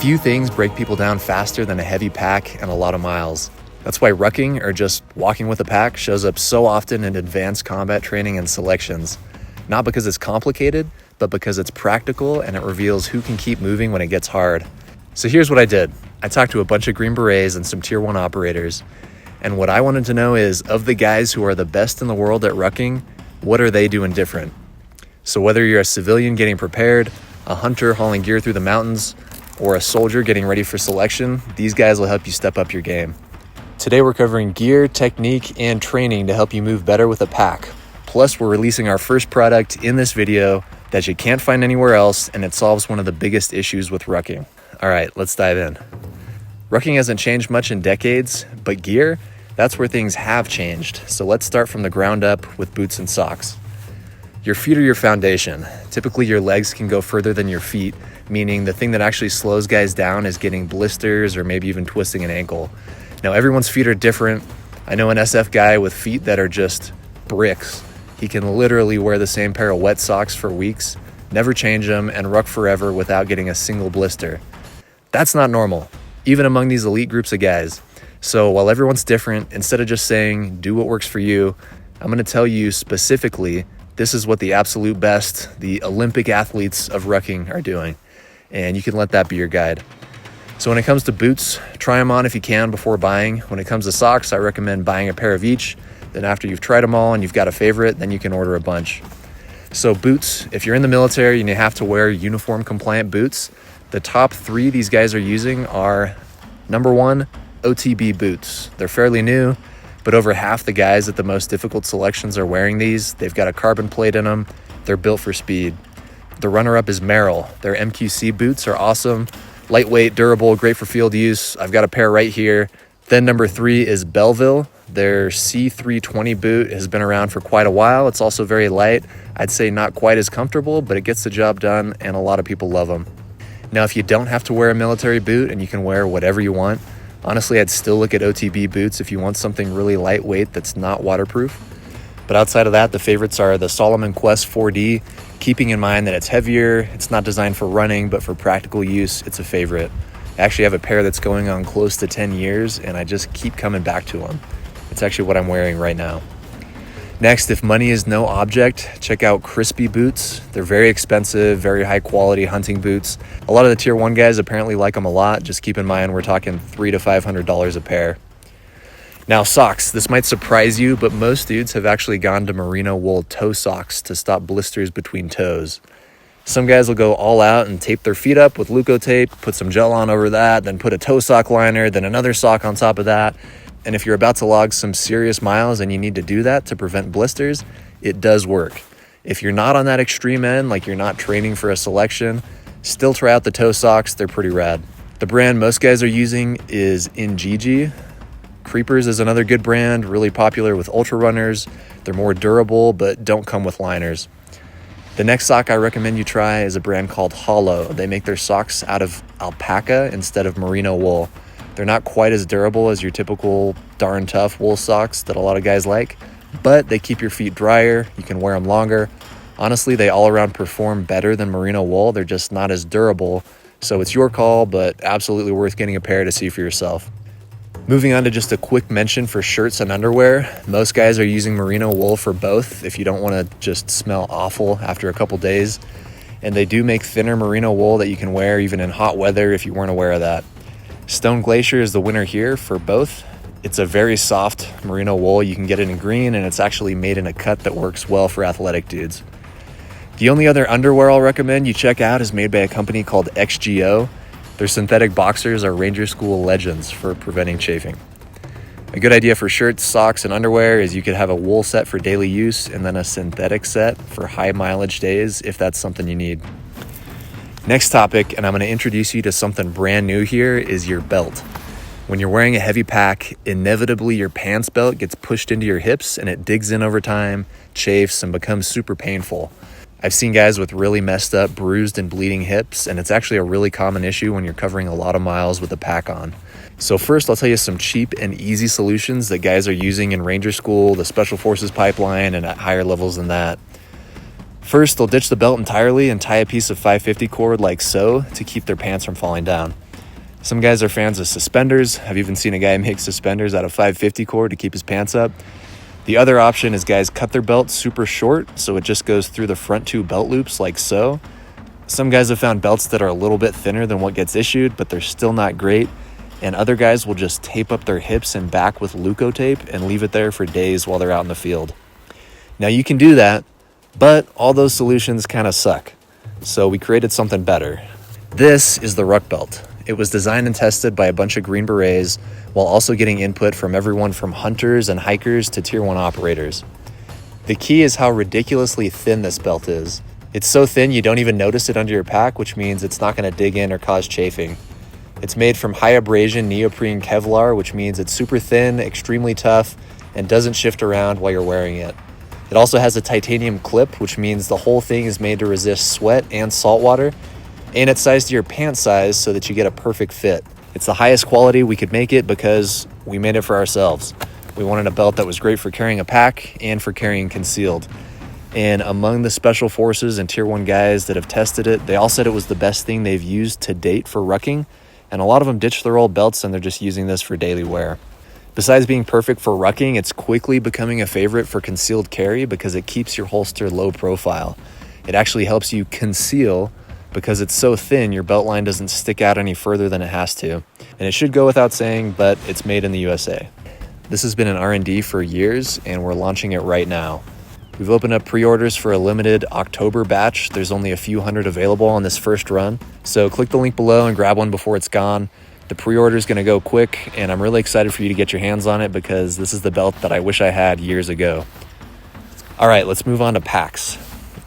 Few things break people down faster than a heavy pack and a lot of miles. That's why rucking, or just walking with a pack, shows up so often in advanced combat training and selections. Not because it's complicated, but because it's practical and it reveals who can keep moving when it gets hard. So here's what I did. I talked to a bunch of Green Berets and some Tier 1 operators. And what I wanted to know is, of the guys who are the best in the world at rucking, what are they doing different? So whether you're a civilian getting prepared, a hunter hauling gear through the mountains, or a soldier getting ready for selection, these guys will help you step up your game. Today we're covering gear, technique, and training to help you move better with a pack. Plus we're releasing our first product in this video that you can't find anywhere else, and it solves one of the biggest issues with rucking. All right, let's dive in. Rucking hasn't changed much in decades, but gear, that's where things have changed. So let's start from the ground up with boots and socks. Your feet are your foundation. Typically your legs can go further than your feet, meaning the thing that actually slows guys down is getting blisters or maybe even twisting an ankle. Now everyone's feet are different. I know an SF guy with feet that are just bricks. He can literally wear the same pair of wet socks for weeks, never change them, and ruck forever without getting a single blister. That's not normal, even among these elite groups of guys. So while everyone's different, instead of just saying, do what works for you, I'm gonna tell you specifically, this is what the absolute best, the Olympic athletes of rucking are doing. And you can let that be your guide. So when it comes to boots, try them on if you can before buying. When it comes to socks, I recommend buying a pair of each. Then after you've tried them all and you've got a favorite, then you can order a bunch. So boots, if you're in the military and you have to wear uniform compliant boots, the top 3 these guys are using are, number 1, OTB boots. They're fairly new, but over half the guys at the most difficult selections are wearing these. They've got a carbon plate in them. They're built for speed. The runner-up is Merrell. Their MQC boots are awesome. Lightweight, durable, great for field use. I've got a pair right here. Then number 3 is Belleville. Their C320 boot has been around for quite a while. It's also very light. I'd say not quite as comfortable, but it gets the job done, and a lot of people love them. Now, if you don't have to wear a military boot and you can wear whatever you want, honestly, I'd still look at OTB boots if you want something really lightweight that's not waterproof. But outside of that, the favorites are the Salomon Quest 4D, keeping in mind that it's heavier, it's not designed for running, but for practical use, it's a favorite. I actually have a pair that's going on close to 10 years, and I just keep coming back to them. It's actually what I'm wearing right now. Next, if money is no object, check out Crispy boots. They're very expensive, very high quality hunting boots. A lot of the Tier 1 guys apparently like them a lot. Just keep in mind, we're talking $300 to $500 a pair. Now socks, this might surprise you, but most dudes have actually gone to merino wool toe socks to stop blisters between toes. Some guys will go all out and tape their feet up with Leuko tape, put some gel on over that, then put a toe sock liner, then another sock on top of that. And if you're about to log some serious miles and you need to do that to prevent blisters, it does work. If you're not on that extreme end, like you're not training for a selection, still try out the toe socks, they're pretty rad. The brand most guys are using is Ingigi. Creepers is another good brand, really popular with ultra runners. They're more durable, but don't come with liners. The next sock I recommend you try is a brand called Hollow. They make their socks out of alpaca instead of merino wool. They're not quite as durable as your typical darn tough wool socks that a lot of guys like, but they keep your feet drier, you can wear them longer. Honestly, they all around perform better than merino wool. They're just not as durable, so it's your call, but absolutely worth getting a pair to see for yourself. Moving on to just a quick mention for shirts and underwear. Most guys are using merino wool for both if you don't want to just smell awful after a couple days. And they do make thinner merino wool that you can wear even in hot weather if you weren't aware of that. Stone Glacier is the winner here for both. It's a very soft merino wool. You can get it in green, and it's actually made in a cut that works well for athletic dudes. The only other underwear I'll recommend you check out is made by a company called XGO. Their synthetic boxers are Ranger School legends for preventing chafing. A good idea for shirts, socks, and underwear is you could have a wool set for daily use and then a synthetic set for high mileage days if that's something you need. Next topic, and I'm going to introduce you to something brand new here, is your belt. When you're wearing a heavy pack, inevitably your pants belt gets pushed into your hips and it digs in over time, chafes, and becomes super painful. I've seen guys with really messed up, bruised and bleeding hips, and it's actually a really common issue when you're covering a lot of miles with a pack on. So first, I'll tell you some cheap and easy solutions that guys are using in Ranger School, the Special Forces pipeline, and at higher levels than that. First, they'll ditch the belt entirely and tie a piece of 550 cord like so to keep their pants from falling down. Some guys are fans of suspenders. I've even seen a guy make suspenders out of 550 cord to keep his pants up. The other option is guys cut their belt super short, so it just goes through the front 2 belt loops like so. Some guys have found belts that are a little bit thinner than what gets issued, but they're still not great. And other guys will just tape up their hips and back with Leuco tape and leave it there for days while they're out in the field. Now you can do that, but all those solutions kind of suck. So we created something better. This is the Ruck Belt. It was designed and tested by a bunch of Green Berets while also getting input from everyone from hunters and hikers to Tier 1 operators. The key is how ridiculously thin this belt is. It's so thin you don't even notice it under your pack, which means it's not going to dig in or cause chafing. It's made from high abrasion neoprene Kevlar, which means it's super thin, extremely tough, and doesn't shift around while you're wearing it. It also has a titanium clip, which means the whole thing is made to resist sweat and salt water, and it's sized to your pant size so that you get a perfect fit. It's the highest quality we could make it because we made it for ourselves. We wanted a belt that was great for carrying a pack and for carrying concealed. And among the special forces and Tier 1 guys that have tested it, they all said it was the best thing they've used to date for rucking, and a lot of them ditched their old belts and they're just using this for daily wear. Besides being perfect for rucking, it's quickly becoming a favorite for concealed carry because it keeps your holster low profile. It actually helps you conceal because it's so thin, your belt line doesn't stick out any further than it has to. And it should go without saying, but it's made in the USA. This has been an R&D for years, and we're launching it right now. We've opened up pre-orders for a limited October batch. There's only a few hundred available on this first run. So click the link below and grab one before it's gone. The pre-order is going to go quick, and I'm really excited for you to get your hands on it because this is the belt that I wish I had years ago. All right, let's move on to packs.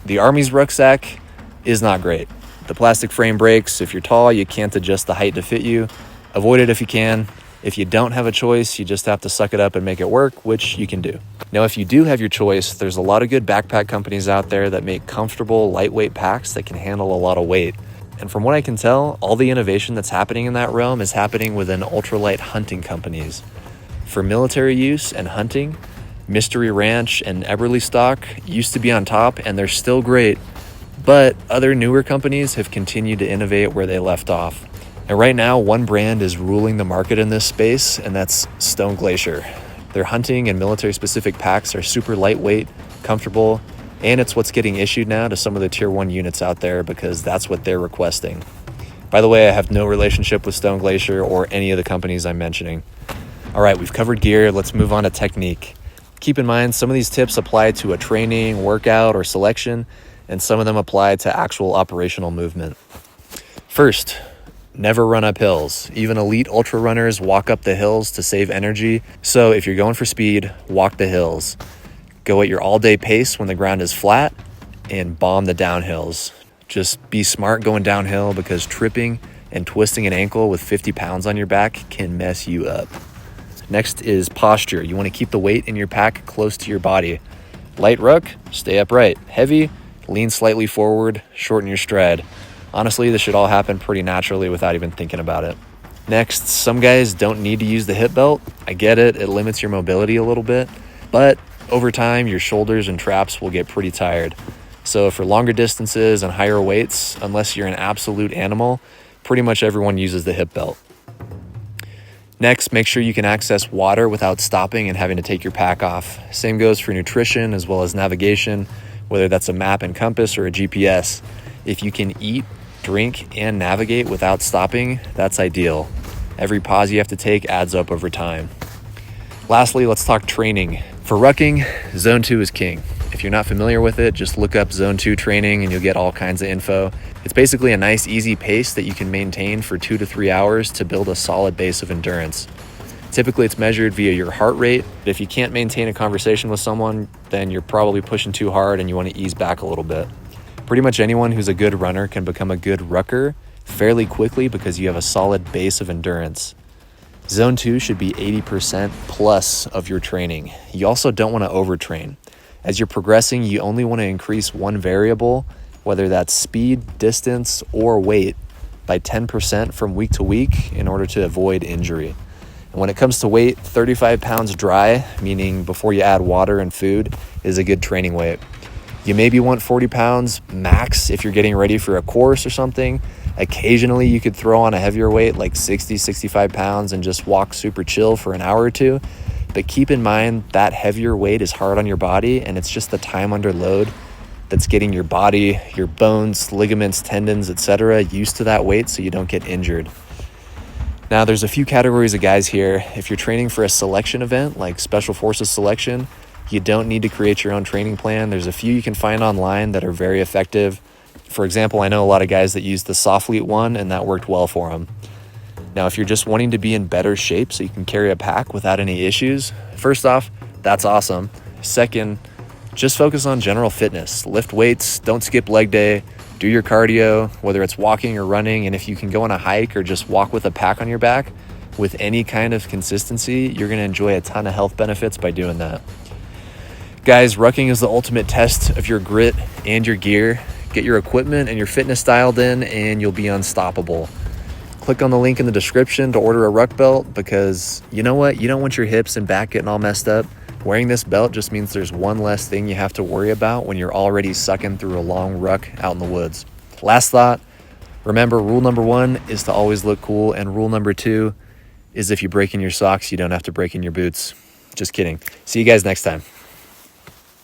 The Army's rucksack is not great. The plastic frame breaks. If you're tall, you can't adjust the height to fit you. Avoid it if you can. If you don't have a choice, you just have to suck it up and make it work, which you can do. Now, if you do have your choice, there's a lot of good backpack companies out there that make comfortable, lightweight packs that can handle a lot of weight. And from what I can tell, all the innovation that's happening in that realm is happening within ultralight hunting companies. For military use and hunting, Mystery Ranch and Eberly stock used to be on top, and they're still great. But other newer companies have continued to innovate where they left off. And right now, one brand is ruling the market in this space, and that's Stone Glacier. Their hunting and military-specific packs are super lightweight, comfortable, and it's what's getting issued now to some of the Tier 1 units out there because that's what they're requesting. By the way, I have no relationship with Stone Glacier or any of the companies I'm mentioning. All right, we've covered gear. Let's move on to technique. Keep in mind, some of these tips apply to a training, workout, or selection, and some of them apply to actual operational movement. First, never run up hills. Even elite ultra runners walk up the hills to save energy. So if you're going for speed, walk the hills. Go at your all-day pace when the ground is flat and bomb the downhills. Just be smart going downhill because tripping and twisting an ankle with 50 pounds on your back can mess you up. Next is posture. You want to keep the weight in your pack close to your body. Light ruck, stay upright. Heavy, lean slightly forward, shorten your stride. Honestly, this should all happen pretty naturally without even thinking about it. Next, some guys don't need to use the hip belt. I get it, it limits your mobility a little bit, but over time, your shoulders and traps will get pretty tired. So for longer distances and higher weights, unless you're an absolute animal, pretty much everyone uses the hip belt. Next, make sure you can access water without stopping and having to take your pack off. Same goes for nutrition as well as navigation, whether that's a map and compass or a GPS. If you can eat, drink, and navigate without stopping, that's ideal. Every pause you have to take adds up over time. Lastly, let's talk training. For rucking, Zone 2 is king. If you're not familiar with it, just look up Zone 2 training and you'll get all kinds of info. It's basically a nice, easy pace that you can maintain for 2 to 3 hours to build a solid base of endurance. Typically, it's measured via your heart rate. If you can't maintain a conversation with someone, then you're probably pushing too hard and you want to ease back a little bit. Pretty much anyone who's a good runner can become a good rucker fairly quickly because you have a solid base of endurance. Zone 2 should be 80% plus of your training. You also don't want to overtrain. As you're progressing, you only want to increase one variable, whether that's speed, distance, or weight, by 10% from week to week in order to avoid injury. And when it comes to weight, 35 pounds dry, meaning before you add water and food, is a good training weight. You maybe want 40 pounds max if you're getting ready for a course or something, Occasionally you could throw on a heavier weight like 60, 65 pounds and just walk super chill for an hour or two. But keep in mind that heavier weight is hard on your body, and it's just the time under load that's getting your body, your bones, ligaments, tendons, etc. used to that weight so you don't get injured. Now, there's a few categories of guys here. If you're training for a selection event like Special Forces selection, you don't need to create your own training plan. There's a few you can find online that are very effective. For example, I know a lot of guys that use the Soflete one, and that worked well for them. Now, if you're just wanting to be in better shape so you can carry a pack without any issues, first off, that's awesome. Second, just focus on general fitness. Lift weights, don't skip leg day, do your cardio, whether it's walking or running, and if you can go on a hike or just walk with a pack on your back with any kind of consistency, you're going to enjoy a ton of health benefits by doing that. Guys, rucking is the ultimate test of your grit and your gear. Get your equipment and your fitness dialed in and you'll be unstoppable. Click on the link in the description to order a Ruck Belt, because you know what? You don't want your hips and back getting all messed up. Wearing this belt just means there's one less thing you have to worry about when you're already sucking through a long ruck out in the woods. Last thought, remember, rule number 1 is to always look cool, and rule number 2 is if you break in your socks, you don't have to break in your boots. Just kidding. See you guys next time.